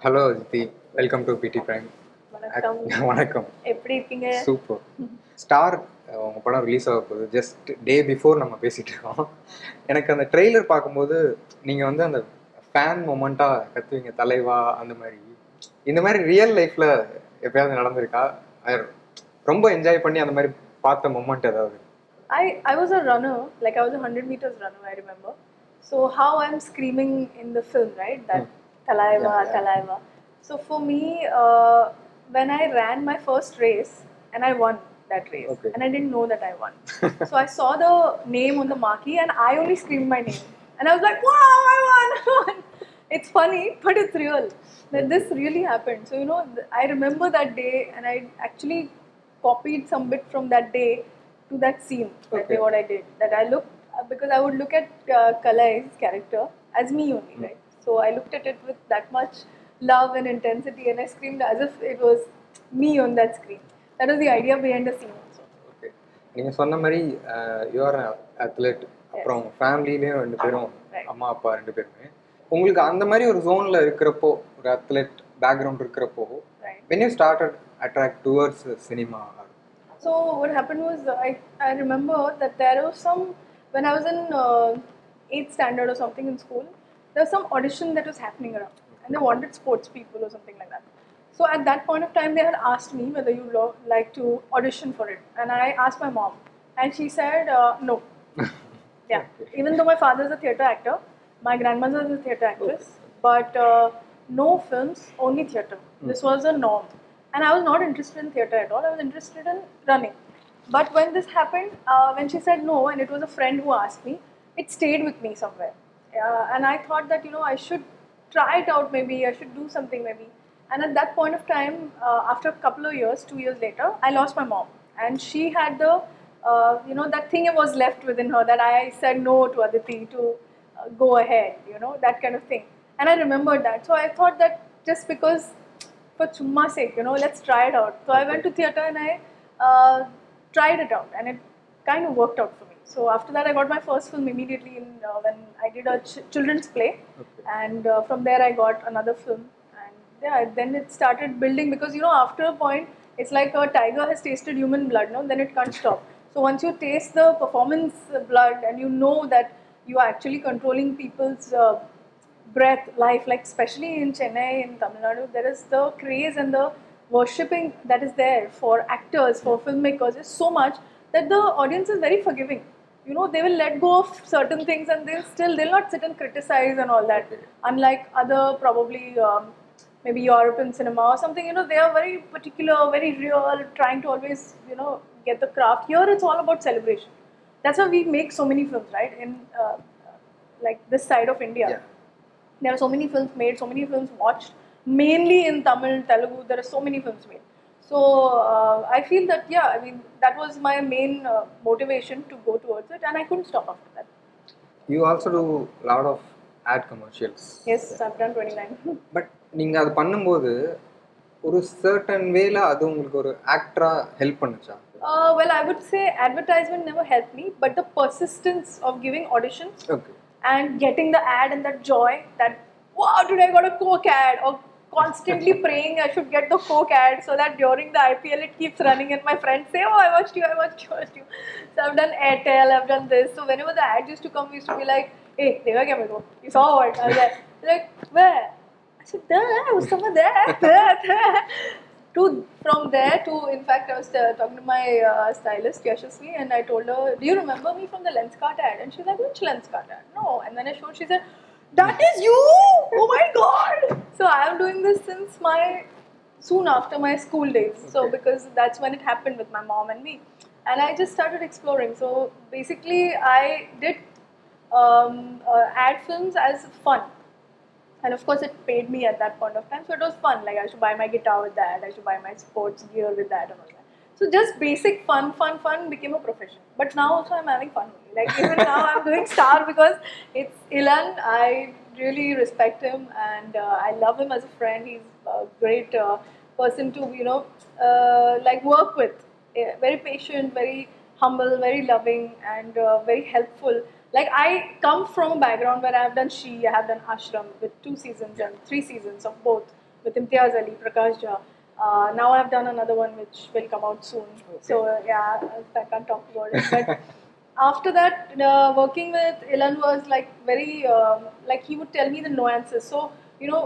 Hello ஜிதி, welcome to பிடி prime. வணக்கம். வணக்கம். எப்படி இருக்கீங்க? சூப்பர். ஸ்டார் உங்கள் படம் ரிலீஸ் ஆக போகுது. ஜஸ்ட் டே பிஃபோர் நம்ம பேசிகிட்டு இருக்கோம். எனக்கு அந்த ட்ரெய்லர் பார்க்கும்போது நீங்கள் வந்து அந்த ஃபேன் மொமெண்ட்டாக கற்றுவீங்க, தலைவா அந்த மாதிரி. இந்த மாதிரி ரியல் லைஃப்பில் எப்பயாவது நடந்திருக்கா? ரொம்ப என்ஜாய் பண்ணி அந்த மாதிரி பார்த்த மொமெண்ட் ஏதாவது? I was a runner, like I was a 100 meters runner, I remember. So how I'm screaming in the film, right? That Talaiva, Yeah. Talaiva. So for me, when I ran my first race and I won that race, Okay. and I didn't know that I won. So I saw the name on the marquee and I only screamed my name. And I was like, wow, I won! It's funny, but it's real. That this really happened. So, you know, I remember that day and I actually copied some bit from that day to that scene. That Okay. day, what I did. That I looked, because I would look at Kalai's character as me only, right? So I looked at it with that much love and intensity and I screamed as if it was me on that screen. That was the idea behind the scene also. Okay, நீங்கள் சொன்ன மாதிரி you are athlete, அப்புறம் ஃபேமிலிலேயும் 2 பேரும், அம்மா அப்பா 2 பேருமே. உங்களுக்கு அந்த மாதிரி ஒரு ஜோனில் இருக்கிறப்போ, ஒரு அத்லெட் பேக்ரவுண்ட் இருக்கிறப்போ, when you started attract towards cinema? So what happened was, I remember that there was some, when I was in 8th standard or something in school, there was some audition that was happening around and they wanted sports people or something like that. So at that point of time they had asked me whether you like to audition for it, and I asked my mom and she said no. Yeah, even though my father is a theatre actor, my grandmother is a theatre actress, but no films, only theatre. This was a norm. And I was not interested in theatre at all. I was interested in running. But when this happened, when she said no, and it was a friend who asked me, it stayed with me somewhere. And I thought that, you know, I should try it out maybe, I should do something maybe. And at that point of time, after a couple of years, 2 years later, I lost my mom. And she had the, you know, that thing was left within her that I said no to Aditi to go ahead, you know, that kind of thing. And I remembered that. So I thought that just because, for chumma sake, you know, let's try it out. So I went to theatre and I tried it out, and it kind of worked out for me. So after that, I got my first film immediately when I did a children's play, and from there I got another film, and yeah, then it started building, because you know, after a point, it's like a tiger has tasted human blood, no, then it can't stop. So once you taste the performance blood and you know that you are actually controlling people's breath, life, like especially in Chennai, in Tamil Nadu, there is the craze and the worshipping that is there for actors, for filmmakers, is so much that the audience is very forgiving. You know, they will let go of certain things and they'll not sit and criticize and all that. Unlike other probably maybe European cinema or something, you know, they are very particular, very real, trying to always, you know, get the craft. Here it's all about celebration. That's why we make so many films, right? In like this side of India. Yeah. There are so many films made, so many films watched, mainly in Tamil, Telugu, there are so many films made. So I feel that, yeah, I mean, that was my main motivation to go towards it, and I couldn't stop after that. You also do a lot of ad commercials. Yes, I've done 29. But நீங்கள் அது பண்ணும்போது ஒரு certain வேல அது உங்களுக்கு ஒரு ஆக்டராக help பண்ணுச்சா? Well, I would say advertisement never helped me, but the persistence of giving auditions and getting the ad and that joy that, wow, today I got a Coke ad, or constantly praying I should get the Coke ad so that during the IPL it keeps running and my friends say, oh, I watched you. So I've done Airtel, I've done this. So whenever the ad used to come, we used to be like, hey, dekha kya mere ko? You saw what? I was like, where? I said, there, I was somewhere there. From there to, in fact, I was talking to my stylist, Yashasvi, and I told her, do you remember me from the Lenskart ad? And she's like, which Lenskart ad? No. And then I showed, she said, that is you! Oh my God! So I am doing this since soon after my school days. So because that's when it happened with my mom and me. And I just started exploring. So basically I did ad films as fun. And of course, it paid me at that point of time. So it was fun. Like, I should buy my guitar with that. I should buy my sports gear with that and all that. So just basic fun became a profession. But now also I'm having fun. Like, even now I'm doing Star because it's Ilan. I really respect him and I love him as a friend. He's a great person to, you know, like work with. Very patient, very humble, very loving, and very helpful. Like, I come from a background where I have done She, I have done Ashram with 2 seasons and 3 seasons of both with Imtiaz Ali, Prakash Jha. Now I've done another one which will come out soon. So yeah, I can't talk about it. But after that, working with Ilan was like very like he would tell me the nuances. So you know,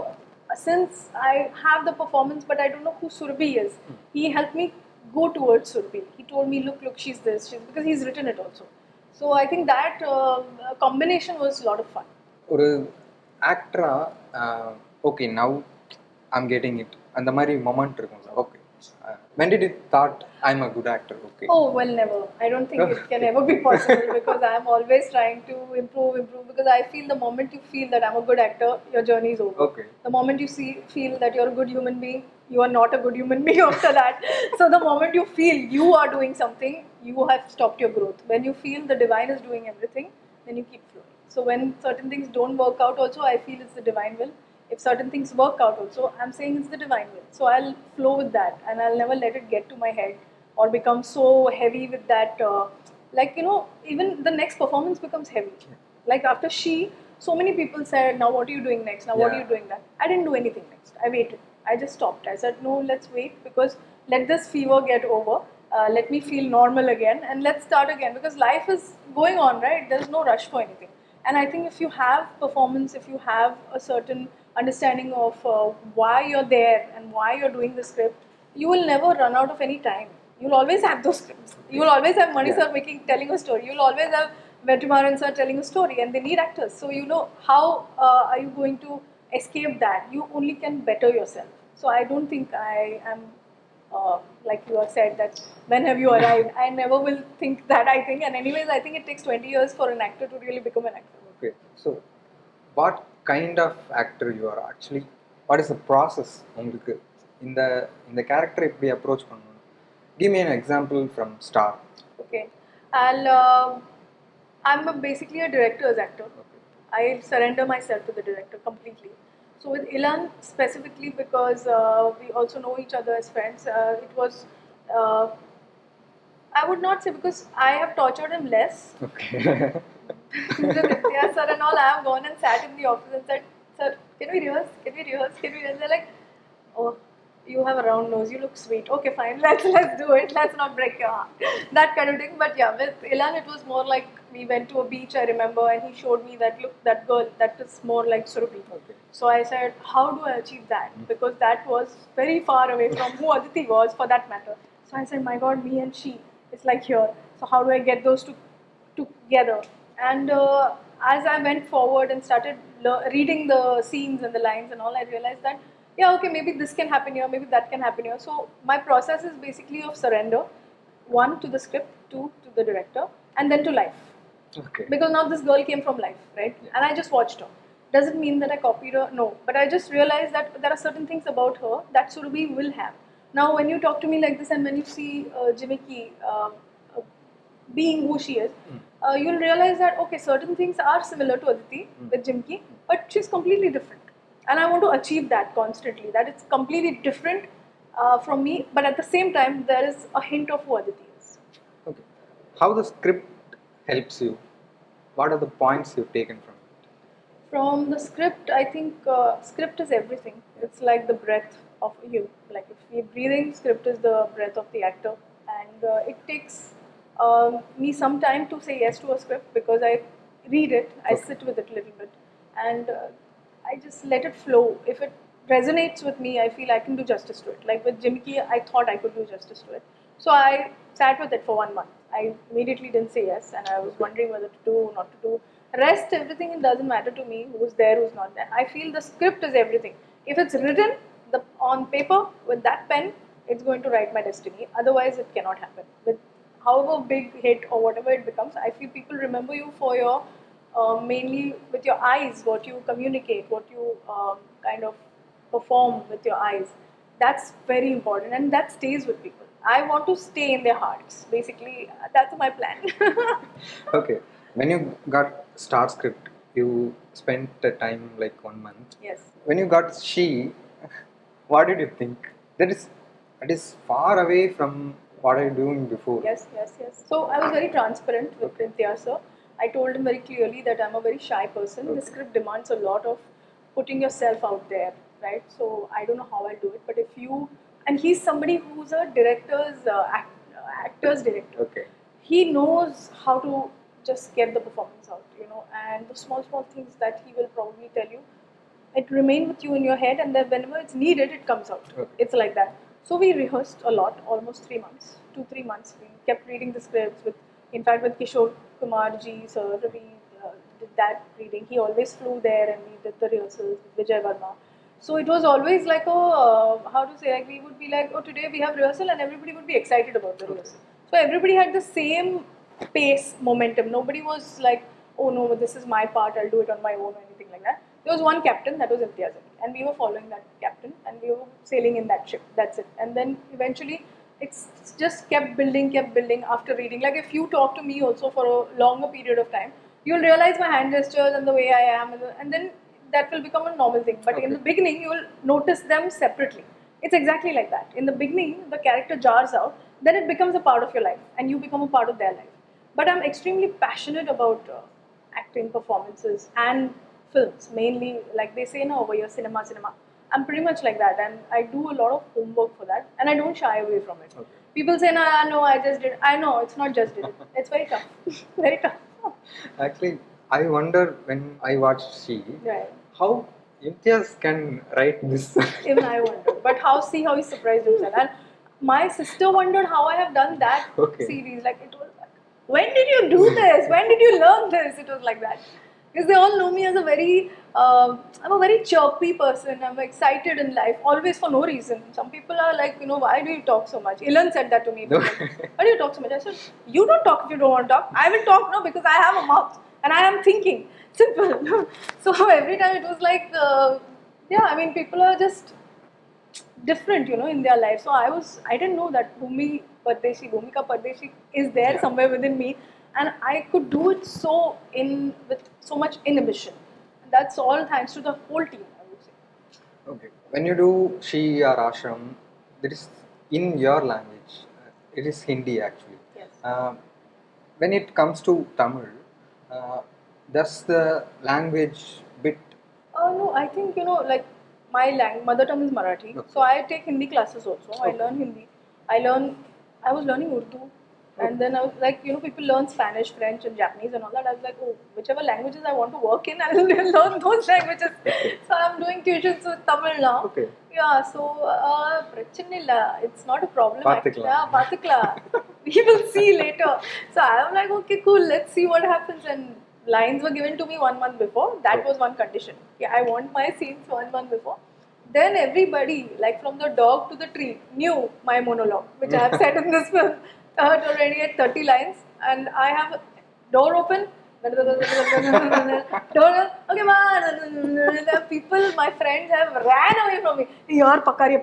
since I have the performance, but I don't know who Surabhi is, he helped me go towards Surabhi. He told me, look, she's this, she's because he's written it also. So I think that combination was a lot of fun. ஒரு ஆக்டரா okay now I'm getting it அந்த மாதிரி moment இருக்கும் sir okay when did you thought I'm a good actor okay Oh, well, never. I don't think it can ever be possible because I'm always trying to improve because I feel the moment you feel that I'm a good actor, your journey is over. okay The moment you feel that you're a good human being, you are not a good human being after that. So the moment you feel you are doing something, you have stopped your growth. When you feel the divine is doing everything, then you keep flowing. So when certain things don't work out also, I feel it's the divine will. If certain things work out also, I'm saying it's the divine will. So I'll flow with that and I'll never let it get to my head or become so heavy with that. Like, you know, even the next performance becomes heavy. Like after She, so many people said, now what are you doing next? Now what are Yeah. you doing that? I didn't do anything next. I waited. I just stopped. I said, no, let's wait because let this fever get over. Let me feel normal again and let's start again because life is going on, right? There's no rush for anything. And I think if you have performance, if you have a certain understanding of why you're there and why you're doing the script, you will never run out of any time. You'll always have those scripts. You will always have Mani sir telling a story. You'll always have Vetrimaran sir telling a story, and they need actors. So you know how are you going to escape that? You only can better yourself. So I don't think I am like you have said that when have you arrived? I never will think that. I think, and anyways, I think it takes 20 years for an actor to really become an actor. okay so what kind of actor you are actually what is the process உங்களுக்கு இந்த இந்த character எப்படி approach பண்ணணும் give me an example from Star Okay, I'll. I'm basically a director's actor. okay I surrender myself to the director completely. So with Ilan specifically because we also know each other as friends, it was. I would not say because I have tortured him less. okay The Nitya sir and all, I have gone and sat in the office and said, "Sir, can we rehearse? Can we rehearse? Can we rehearse?" They're like, "Oh, you have a round nose. You look sweet. Okay, fine. Let's do it. Let's not break your heart." That kind of thing. But yeah, with Ilan, it was more like we went to a beach. I remember, and he showed me that look, that girl, that is more like Surabhi. okay So I said, "How do I achieve that?" Because that was very far away from who Aditi was, for that matter. So I said, "My God, me and she, it's like here. So how do I get those two together?" And as I went forward and started reading the scenes and the lines and all, I realized that yeah, okay, maybe this can happen here, maybe that can happen here. So my process is basically of surrender, one to the script, two to the director, and then to life. okay Because now this girl came from life, right? Yeah. And I just watched her. Does it mean that I copied her? No. But I just realized that there are certain things about her that Surabhi will have. Now, when you talk to me like this and when you see Jimiki being who she is, you'll realize that, okay, certain things are similar to Aditi with Jimki, but she's completely different. And I want to achieve that constantly, that it's completely different from me, but at the same time, there is a hint of who Aditi is. okay how the script helps you what are the points you've taken from it From the script, I think script is everything. It's like the breath of you. Like if we're breathing, script is the breath of the actor, and it takes me some time to say yes to a script because I read it, I Okay. sit with it a little bit, and I just let it flow. If it resonates with me, I feel I can do justice to it. Like with Jimki, I thought I could do justice to it, so I sat with it for 1 month. I immediately didn't say yes, and I was wondering whether to do, not to do. Rest, everything, it doesn't matter to me who's there, who's not there. I feel the script is everything. If it's written on paper with that pen, it's going to write my destiny. Otherwise, it cannot happen. With however big hit or whatever it becomes, I feel people remember you for your mainly with your eyes, what you communicate, what you kind of perform with your eyes. That's very important, and that stays with people. I want to stay in their hearts. Basically, that's my plan. okay when you got Star script you spent the time like 1 month Yes. when you got She what did you think that is far away from what are you doing before Yes, yes, yes. So I was very transparent with Imtiaz sir. I told him very clearly that I'm a very shy person. The script demands a lot of putting yourself out there. right? So I don't know how I'll do it, but if you, and he's somebody who's a actor's director. Okay. He knows how to just get the performance out, and the small things that he will probably tell you, it remain with you in your head, and then whenever it's needed, it comes out. Okay. It's like that. So we rehearsed a lot, almost 3 months, 2-3 months. We kept reading the scripts in fact, with Kishore Kumar ji, sir, we did that reading. He always flew there, and we did the rehearsals with Vijay Verma. So it was always like, how to say, like we would be like, oh, today we have rehearsal, and everybody would be excited about the rehearsal. So everybody had the same pace, momentum. Nobody was like, oh no, this is my part, I'll do it on my own or anything like that. There was one captain, that was Imtiaz Ali, and we were following that captain, and we were sailing in that ship. That's it. And then eventually, it's just kept building after reading. Like if you talk to me also for a longer period of time, you'll realize my hand gestures and the way I am, and then that will become a normal thing. But in the beginning, you will notice them separately. It's exactly like that. In the beginning, the character jars out, then it becomes a part of your life, and you become a part of their life. But I'm extremely passionate about acting, performances, and films. Mainly, like they say now over here, cinema. I'm pretty much like that, and I do a lot of homework for that, and I don't shy away from it. Okay. People say, "Nah, no, I just did." I know it's not just did it. It's very tough, very tough. Actually, I wonder when I watch She, Right. how Imtiaz can write this. Even I wonder. But see how he surprised himself. And my sister wondered how I have done that Okay. series. Like it was like, when did you do this? When did you learn this? It was like that. Because they all know me as I'm a very chirpy person. I'm excited in life, always for no reason. Some people are like, why do you talk so much? Ilan said that to me. No. Why do you talk so much? I said, you don't talk if you don't want to talk. I will talk now because I have a mouth and I am thinking. Simple. So every time it was like, people are just different, in their life. So I didn't know that Bhumika Pardeshi is there somewhere within me, and I could do it with so much inhibition. And that's all thanks to the whole team, I would say. Okay. When you do She or Ashram, there is in your language. It is Hindi actually. Yes. When it comes to Tamil, does the language bit? No, I think like my mother tongue is Marathi, Okay. so I take Hindi classes also. I Okay. learn Hindi. I was learning Urdu, and then I was like, people learn Spanish, French, and Japanese and all that. I was like, oh, whichever languages I want to work in, I will learn those languages. So I'm doing tuitions with Tamil now. Okay. Yeah, so it's not a problem. Pathikla. Yeah, Pathikla. We will see later. So I'm like, okay, cool. Let's see what happens. And lines were given to me 1 month before. That Okay. was one condition. Yeah, I want my scenes 1 month before. Then everybody, like from the dog to the tree, knew my monologue, which I have said in this film. Already at 30 lines, and I have a door open. Door, okay, man. People, my friends have ran away from me. Yaar, pakari.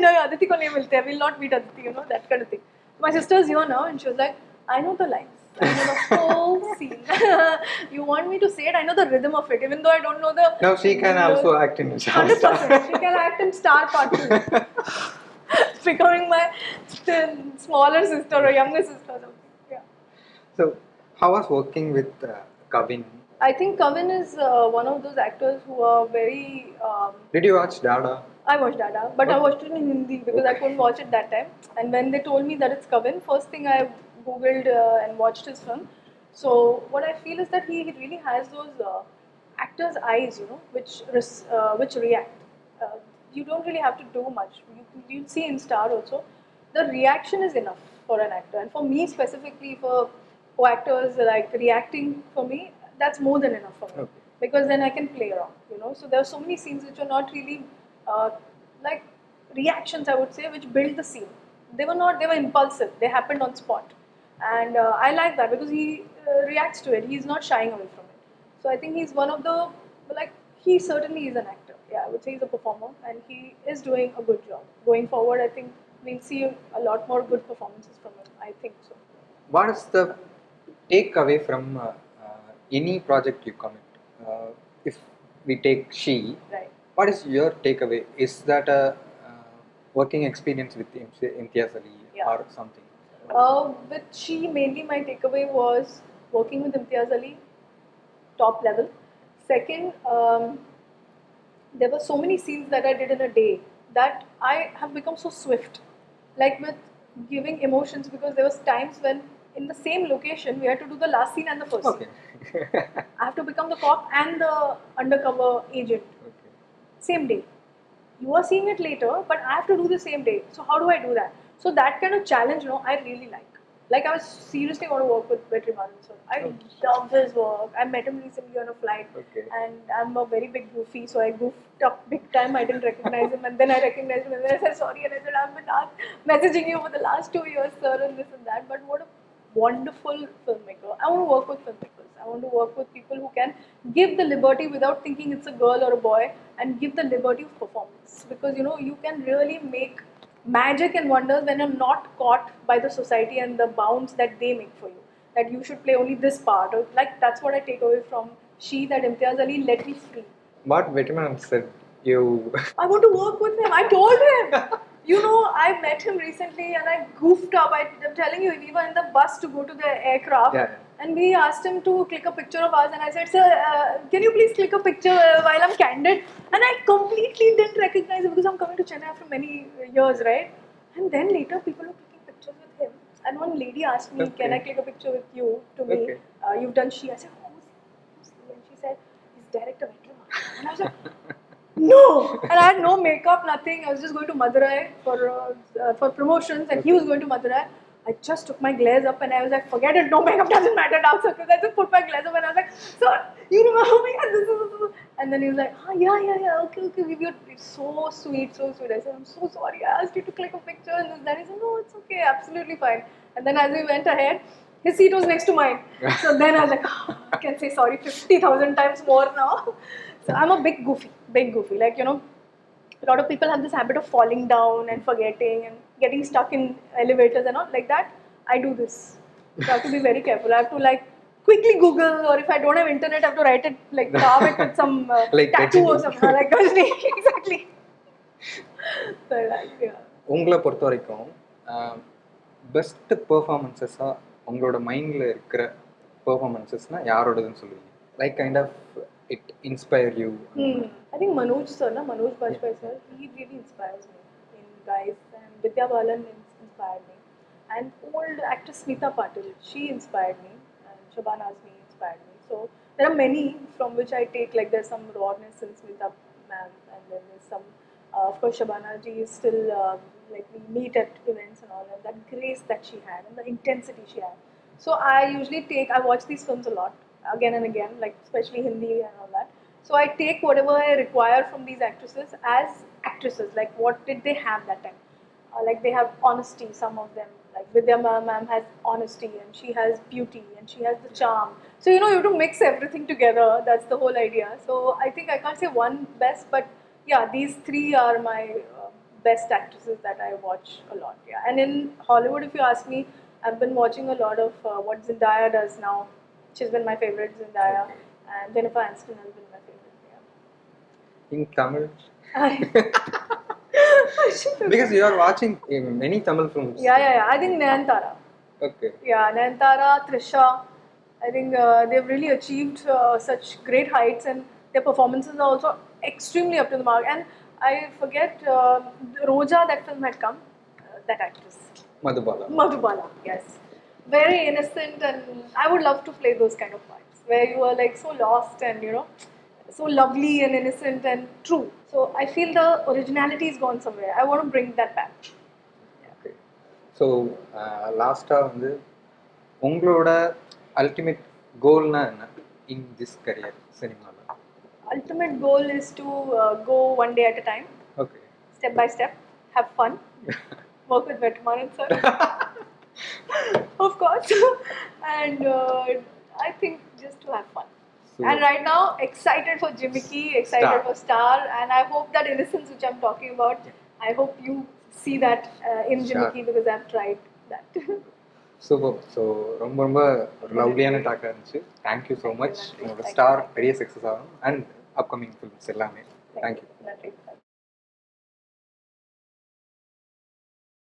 No, Aditi ko nahi milte. I will not meet Aditi, that kind of thing. My sister's here now, and she was like, I know the lines. I know the whole scene. You want me to say it? I know the rhythm of it, even though I don't know the. Now she can also act in 100%. She can act in Star Part 2. Becoming my smaller sister or younger sister or something. Yeah. So, how was working with Kavin? I think Kavin is one of those actors who are very. Did you watch Dada? I watched Dada, but I Okay. watched it in Hindi because I couldn't watch it that time. And when they told me that it's Kavin, first thing I googled and watched his film. So what I feel is that he really has those actors' eyes, which react. You don't really have to do much. You see in Star also, the reaction is enough for an actor. And for me specifically, for actors like reacting, for me, that's more than enough for me. Okay. Because then I can play around, So there are so many scenes which are not really like reactions, I would say, which build the scene. They were impulsive. They happened on spot. And I like that because he reacts to it. He's not shying away from it. So I think he's one of the, he certainly is an actor. Yeah, I would say he's a performer and he is doing a good job. Going forward, I think we'll see a lot more good performances from him. I think so. What is the takeaway from any project you commit? If we take She, Right. what is your takeaway? Is that a working experience with Imtiaz Ali Yeah. or something? With She, mainly my takeaway was working with Imtiaz Ali, top level. Second, there were so many scenes that I did in a day that I have become so swift, like with giving emotions, because there was times when in the same location we had to do the last scene and the first Okay. scene. I have to become the cop and the undercover agent Okay. same day. You are seeing it later, but I have to do the same day. So how do I do that? So that kind of challenge, I really like. Like I was seriously want to work with Vetrimaran sir. I love his work. I met him recently on a flight, Okay. and I'm a very big goofy, so I goofed up big time. I didn't recognize him, and then I recognized him, and then I said sorry, and I said I've been messaging you for the last 2 years, sir, and this and that. But what a wonderful filmmaker. I want to work with filmmakers. I want to work with people who can give the liberty without thinking it's a girl or a boy, and give the liberty of performance. Because you can really make magic and wonders when you're not caught by the society and the bounds that they make for you. That you should play only this part. Or like that's what I take away from She, that Imtiaz Ali let me free. What Vetrimaran said you I want to work with him. I told him. I met him recently and I goofed up. I'm telling you, we were in the bus to go to the aircraft. Yeah. And we asked him to click a picture of us. And I said, sir, can you please click a picture while I'm candid? And I completely didn't recognize him because I'm coming to Chennai after many years, right? And then later, people were clicking pictures with him. And one lady asked me, can I click a picture with you to me? Okay. You've done She. I said, who's he? And she said, he's director Vetrimaran. And I was like, no! And I had no makeup, nothing. I was just going to Madurai for promotions, and he was going to Madurai. I just took my glares up and I was like, forget it, no makeup doesn't matter now, sir. Because I just put my glares up and I was like, sir, you remember me? And this. And then he was like, yeah, okay. We were so sweet, so sweet. I said, I'm so sorry, I asked you to click a picture and this, that. He said, no, it's okay, absolutely fine. And then as we went ahead, his seat was next to mine. So then I was like, I can say sorry 50,000 times more now. So I'm a big goofy. Like, a lot of people have this habit of falling down and forgetting and getting stuck in elevators and all like that. I do this. So I have to be very careful. I have to like quickly Google, or if I don't have internet, I have to write it, like carve it with some Like tattoo or Gajini. something. Like Gajini. Exactly. So like, yeah. உங்களை பொறுத்த வரைக்கும் best பெர்ஃபார்மன்ஸஸாக உங்களோட மைண்டில் இருக்கிற பெர்ஃபார்மன்ஸஸ்னால் யாரோடதுன்னு சொல்லுவீங்க like kind of it inspire you I think Manoj sir, Manoj Bajpayee sir, he really inspires me in guys, and Vidya Balan inspired me, and old actress Smita Patil, she inspired me, and Shabana Azmi inspired me. So there are many from which I take, like there's some rawness in Smita ma'am, and then there's some, of course Shabana ji is still like we meet at events and all, and that grace that she had and the intensity she had. So I watch these films a lot, again and again, like especially Hindi and all that. So I take whatever I require from these actresses as actresses. Like what did they have that time? Like they have honesty, some of them. Like Vidya ma'am has honesty and she has beauty and she has the charm. So you have to mix everything together. That's the whole idea. So I think I can't say one best, but yeah, these three are my best actresses that I watch a lot. Yeah, and in Hollywood, if you ask me, I've been watching a lot of what Zendaya does now. She's been my favorite, Zendaya, and Jennifer Aniston has been my favorite. in Tamil I should have- because you are watching many Tamil films. Yeah. I think Nayantara. Okay. Yeah, Nayantara, Trisha. I think they've really achieved such great heights, and their performances are also extremely up to the mark. And I forget Roja, that film had come. That actress, Madhubala. Madhubala. Yes, very innocent, and I would love to play those kind of parts where you are like so lost and so lovely and innocent and true. So I feel the originality is gone somewhere. I want to bring that back. Okay. So லாஸ்ட்டாக வந்து உங்களோட ultimate கோல்னா என்ன in this career சினிமாவில்? Ultimate goal is to go one day at a time, okay. step by step, have fun, work with Vetrimaran sir, of course, and I think just to have fun. So- And right now, excited for Jimiki, excited Star. for Star, and I hope that innocence which I'm talking about, I hope you see that in Sure. Jimiki, because I've tried that. Super. So ரொம்ப ரொம்ப ஒரு லவ்லியான டாக்காக இருந்துச்சு. Thank you so much. நன்றி. உங்களோட Thank you. Star பெரிய success ஆகும் and upcoming films எல்லாமே. Thank you. Nandri.